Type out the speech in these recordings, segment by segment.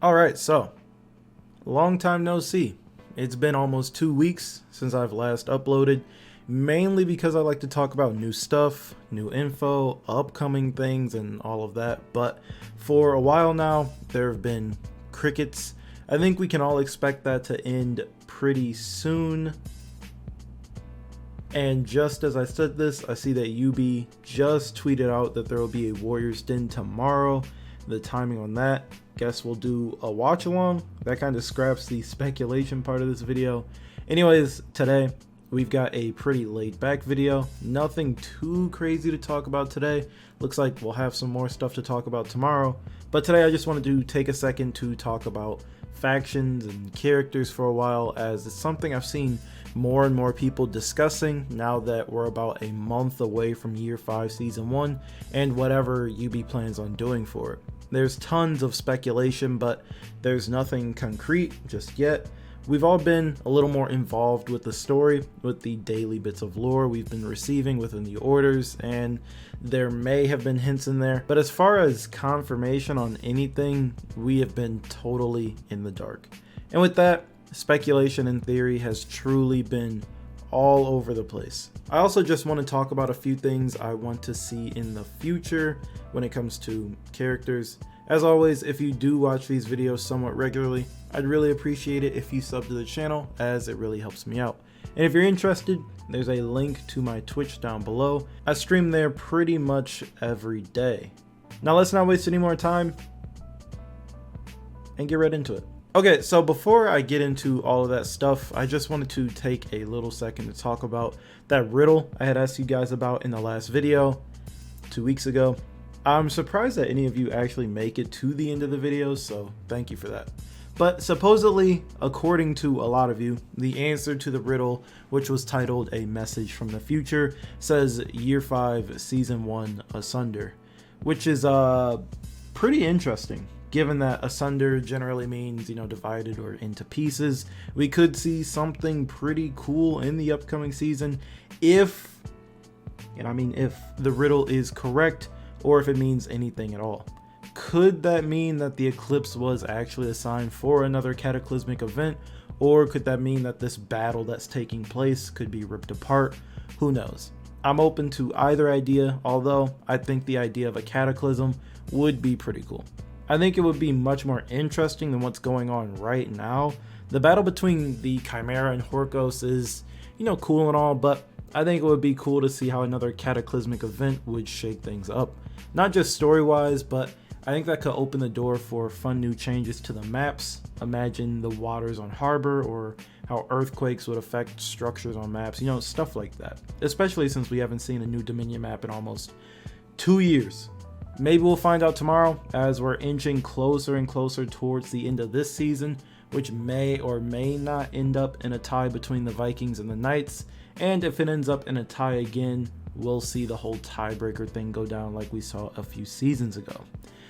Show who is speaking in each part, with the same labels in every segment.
Speaker 1: Alright, so, long time no see. It's been almost 2 weeks since I've last uploaded, mainly because I like to talk about new stuff, new info, upcoming things, and all of that. But for a while now, there have been crickets. I think we can all expect that to end pretty soon. And just as I said this, I see that UB just tweeted out that there will be a Warriors Den tomorrow. The timing on that, guess we'll do a watch along. That kind of scraps the speculation part of this video. Anyways, today we've got a pretty laid back video. Nothing too crazy to talk about today. Looks like we'll have some more stuff to talk about tomorrow. But today I just wanted to take a second to talk about factions and characters for a while, as it's something I've seen more and more people discussing now that we're about a month away from year 5 season 1 and whatever UB plans on doing for it. There's tons of speculation, but there's nothing concrete just yet. We've all been a little more involved with the story, with the daily bits of lore we've been receiving within the orders, and there may have been hints in there. But as far as confirmation on anything, we have been totally in the dark. And with that, speculation and theory has truly been all over the place. I also just want to talk about a few things I want to see in the future when it comes to characters. As always, if you do watch these videos somewhat regularly, I'd really appreciate it if you sub to the channel, as it really helps me out. And if you're interested, there's a link to my Twitch down below. I stream there pretty much every day. Now let's not waste any more time and get right into it. Okay, so before I get into all of that stuff, I just wanted to take a little second to talk about that riddle I had asked you guys about in the last video 2 weeks ago. I'm surprised that any of you actually make it to the end of the video, so thank you for that. But supposedly, according to a lot of you, the answer to the riddle, which was titled A Message from the Future, says Year 5 Season 1 Asunder, which is pretty interesting. Given that Asunder generally means, divided or into pieces, we could see something pretty cool in the upcoming season if, and I mean if, the riddle is correct, or if it means anything at all. Could that mean that the eclipse was actually a sign for another cataclysmic event, or could that mean that this battle that's taking place could be ripped apart? Who knows? I'm open to either idea, although I think the idea of a cataclysm would be pretty cool. I think it would be much more interesting than what's going on right now. The battle between the Chimera and Horkos is, cool and all, but I think it would be cool to see how another cataclysmic event would shake things up. Not just story-wise, but I think that could open the door for fun new changes to the maps. Imagine the waters on Harbor, or how earthquakes would affect structures on maps, stuff like that. Especially since we haven't seen a new Dominion map in almost 2 years. Maybe we'll find out tomorrow, as we're inching closer and closer towards the end of this season, which may or may not end up in a tie between the Vikings and the Knights. And if it ends up in a tie again, we'll see the whole tiebreaker thing go down like we saw a few seasons ago.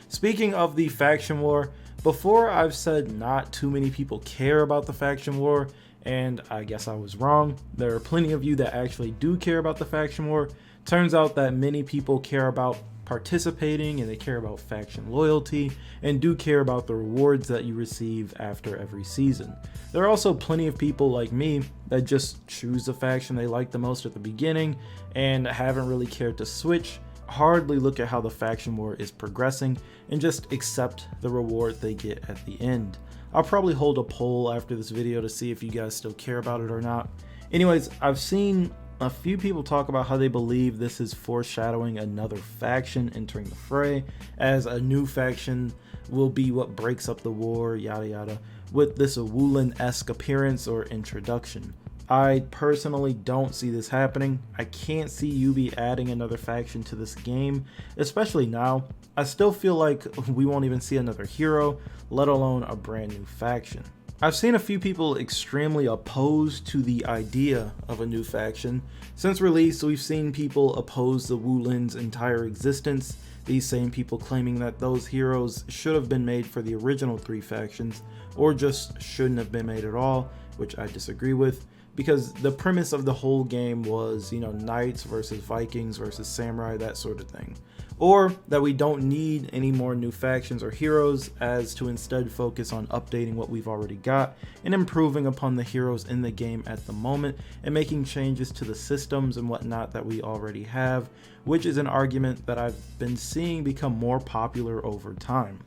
Speaker 1: Speaking of the faction war, before I've said not too many people care about the faction war, and I guess I was wrong. There are plenty of you that actually do care about the faction war. Turns out that many people care about participating, and they care about faction loyalty, and do care about the rewards that you receive after every season. There are also plenty of people like me that just choose the faction they like the most at the beginning and haven't really cared to switch, hardly look at how the faction war is progressing, and just accept the reward they get at the end. I'll probably hold a poll after this video to see if you guys still care about it or not. Anyways, I've seen a few people talk about how they believe this is foreshadowing another faction entering the fray, as a new faction will be what breaks up the war, yada yada, with this Woolen-esque appearance or introduction. I personally don't see this happening. I can't see UB adding another faction to this game, especially now. I still feel like we won't even see another hero, let alone a brand new faction. I've seen a few people extremely opposed to the idea of a new faction. Since release, we've seen people oppose the Woolen's entire existence, these same people claiming that those heroes should have been made for the original 3 factions, or just shouldn't have been made at all, which I disagree with, because the premise of the whole game was, Knights versus Vikings versus Samurai, that sort of thing. or that we don't need any more new factions or heroes, as to instead focus on updating what we've already got and improving upon the heroes in the game at the moment and making changes to the systems and whatnot that we already have, which is an argument that I've been seeing become more popular over time.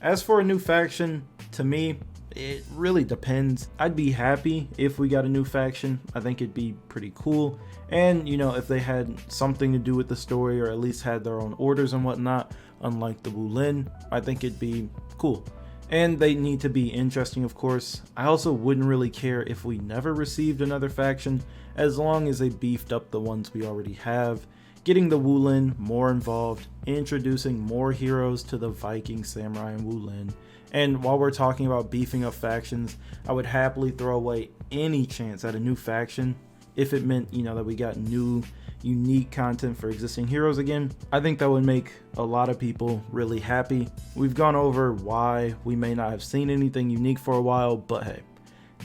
Speaker 1: As for a new faction, to me, it really depends. I'd be happy if we got a new faction. I think it'd be pretty cool. And, you know, if they had something to do with the story or at least had their own orders and whatnot, unlike the Wulin, I think it'd be cool. And they need to be interesting, of course. I also wouldn't really care if we never received another faction, as long as they beefed up the ones we already have, getting the Wulin more involved, introducing more heroes to the Viking, Samurai, and Wulin. And while we're talking about beefing up factions, I would happily throw away any chance at a new faction if it meant, you know, that we got new, unique content for existing heroes again. I think that would make a lot of people really happy. We've gone over why we may not have seen anything unique for a while, but hey,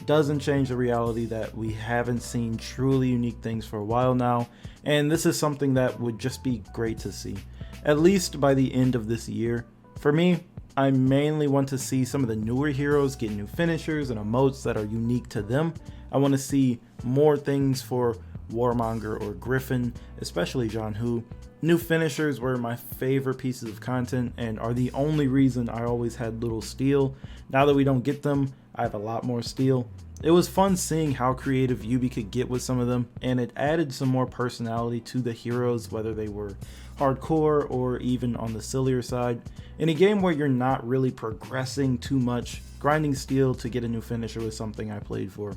Speaker 1: doesn't change the reality that we haven't seen truly unique things for a while now, and this is something that would just be great to see, at least by the end of this year. For me, I mainly want to see some of the newer heroes get new finishers and emotes that are unique to them. I want to see more things for Warmonger or Griffin, especially John Hu. New finishers were my favorite pieces of content and are the only reason I always had little steel. Now that we don't get them, I have a lot more steel. It was fun seeing how creative Yubi could get with some of them, and it added some more personality to the heroes, whether they were hardcore or even on the sillier side. In a game where you're not really progressing too much, grinding steel to get a new finisher was something I played for.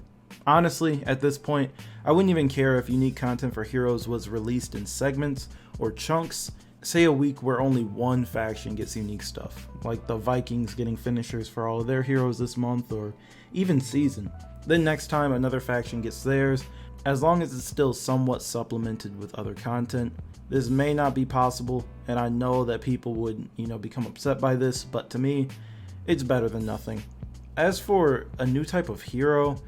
Speaker 1: Honestly, at this point, I wouldn't even care if unique content for heroes was released in segments or chunks. Say a week where only one faction gets unique stuff, like the Vikings getting finishers for all of their heroes this month, or even season. Then next time another faction gets theirs, as long as it's still somewhat supplemented with other content. This may not be possible, and I know that people would, you know, become upset by this, but to me, it's better than nothing. As for a new type of hero,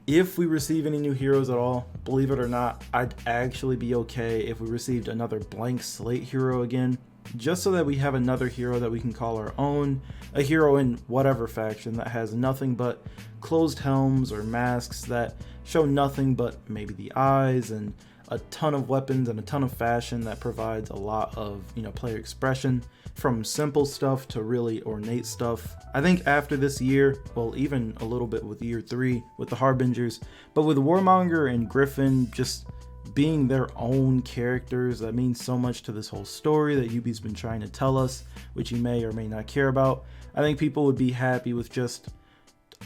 Speaker 1: if we receive any new heroes at all, believe it or not, I'd actually be okay if we received another blank slate hero again, just so that we have another hero that we can call our own, a hero in whatever faction that has nothing but closed helms or masks that show nothing but maybe the eyes, and a ton of weapons and a ton of fashion that provides a lot of, you know, player expression, from simple stuff to really ornate stuff. I think after this year, well, even a little bit with year 3 with the Harbingers, but with Warmonger and Griffin just being their own characters, that means so much to this whole story that Yubi's been trying to tell us, which you may or may not care about. I think people would be happy with just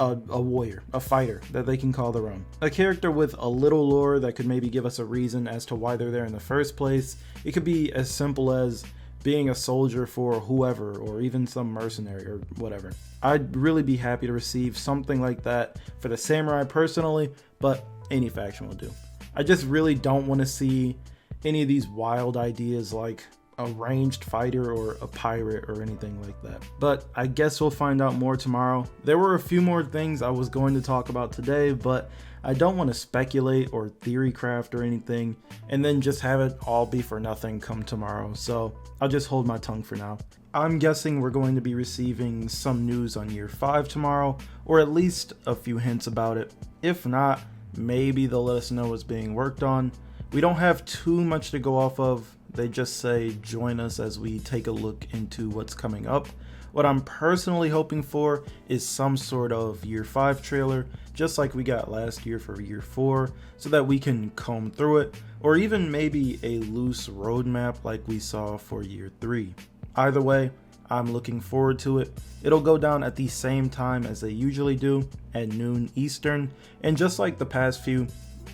Speaker 1: a warrior, a fighter that they can call their own. A character with a little lore that could maybe give us a reason as to why they're there in the first place. It could be as simple as being a soldier for whoever, or even some mercenary or whatever. I'd really be happy to receive something like that for the samurai personally, but any faction will do. I just really don't want to see any of these wild ideas like a ranged fighter or a pirate or anything like that. But I guess we'll find out more tomorrow. There were a few more things I was going to talk about today, but I don't want to speculate or theory craft or anything and then just have it all be for nothing come tomorrow. So I'll just hold my tongue for now. I'm guessing we're going to be receiving some news on year 5 tomorrow, or at least a few hints about it. If not, maybe they'll let us know what's being worked on. We don't have too much to go off of. They just say join us as we take a look into what's coming up. What I'm personally hoping for is some sort of year 5 trailer, just like we got last year for year 4, so that we can comb through it, or even maybe a loose roadmap like we saw for year 3. Either way, I'm looking forward to it. It'll go down at the same time as they usually do, at noon Eastern, and just like the past few,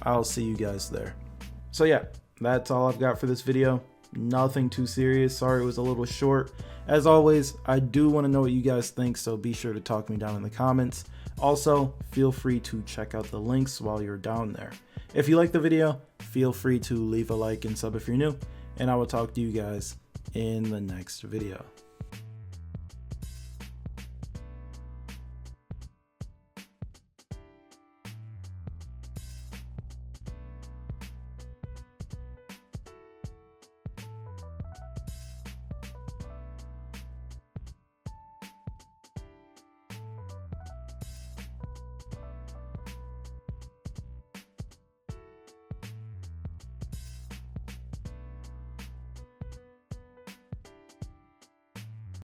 Speaker 1: I'll see you guys there. So yeah, that's all I've got for this video. Nothing too serious. Sorry it was a little short. As always, I do want to know what you guys think, so be sure to talk me down in the comments. Also, feel free to check out the links while you're down there. If you like the video, feel free to leave a like and sub if you're new, and I will talk to you guys in the next video.